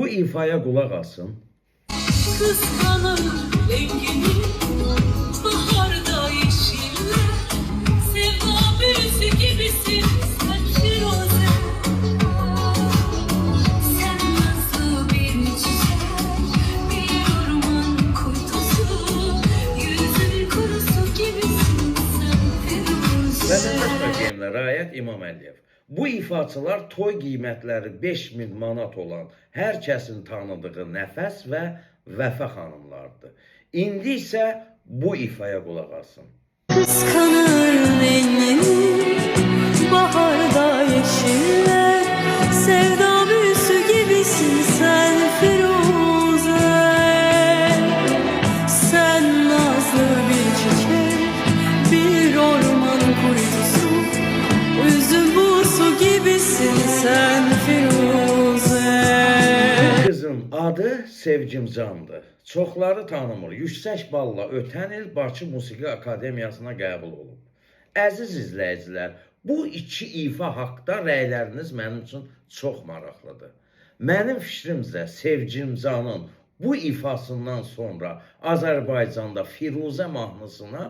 Bu ifaya kulak asın. Kıskanır rengini baharda yeşiller, sevda büyüsü gibisin sen firoze. Sen nasıl bir çiçek, bir orman kuytusu, yüzün kurusu gibisin sen firoze. Vətəndaş bölgəyinə Rayət İmam Əliyev. Bu ifaçılar toy qiymətləri 5000 manat olan hər kəsin tanıdığı Nəfəs və Vəfə xanımlardır. İndi isə bu ifaya qulaq asın. Kıskanır rengini baharda yeşiller, sevda büyüsü gibisin sen firuze. Sen nazlı bir çiçek, bir orman kuytusu, üzüm buğusu gibisin sen firuze. Kızın adı Sevgimcandır. Çoxları tanımır. Yüksək balla ötən il Bakı Musiqi Akademiyasına qəbul olub. Əziz izləyicilər, bu iki ifa haqda rəyləriniz mənim üçün çox maraqlıdır. Mənim fikrimcə Sevgimcanın bu ifasından sonra Azərbaycanda Firuzə mahnısına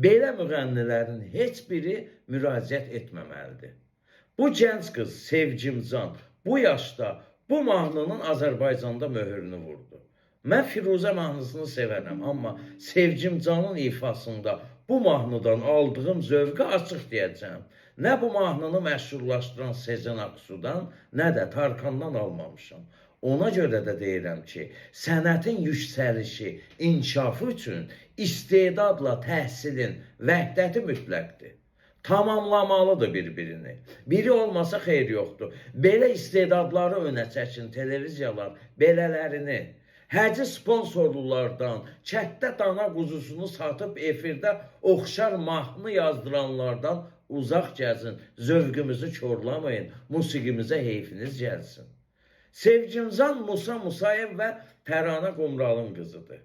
belə müğənnilərin heç biri müraciət etməməlidir. Bu gənc qız Sevgimcan bu yaşda bu mahnının Azərbaycanda möhürünü vurdu. Mən Firuzə mahnısını sevərəm, amma Sevgimcanın ifasında bu mahnıdan aldığım zövqü açıq deyəcəm. Nə bu mahnını məşhurlaşdıran Sezen Aksu'dan, nə də Tarkandan almamışam. Ona görə də deyirəm ki, sənətin yüksəlişi, inkişafı üçün istedadla təhsilin vəhdəti mütləqdir. Tamamlamalıdır bir-birini. Biri olmasa xeyir yoxdur. Belə istedadları önə çəkin televiziyalar, belələrini. Həci sponsorlulardan, çətdə dana quzusunu satıb efirdə oxşar mahnı yazdıranlardan uzaq gəzin. Zövqümüzü korlamayın, musiqimizə heyfiniz gəlsin. Sevgimcan Musa Musayev və Təranə Qumralın qızıdır.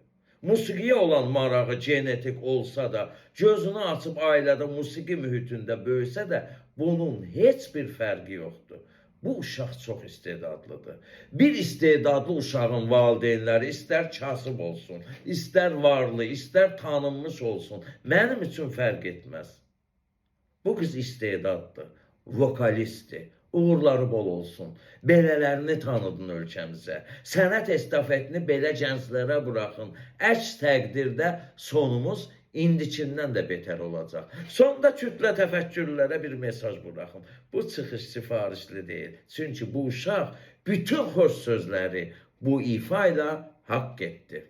Musiqiyə olan marağı genetik olsa da, gözünü açıb ailədə musiqi mühitində böyüsə də, bunun heç bir fərqi yoxdur. Bu uşaq çox istedadlıdır. Bir istedadlı uşağın valideynləri istər kasıb olsun, istər varlı, istər tanınmış olsun, mənim üçün fərq etməz. Bu qız istedaddır, vokalistdir. Uğurları bol olsun. Belələrini tanıdın ölkəmizə. Sənət estafetini belə gənclərə buraxın. Əks təqdirdə sonumuz indikindən də betər olacaq. Sonda kütlə təfəkkürlərə bir mesaj buraxın. Bu çıxış sifarişli deyil. Çünki bu uşaq bütün xoş sözləri bu ifa ilə haqq etdi.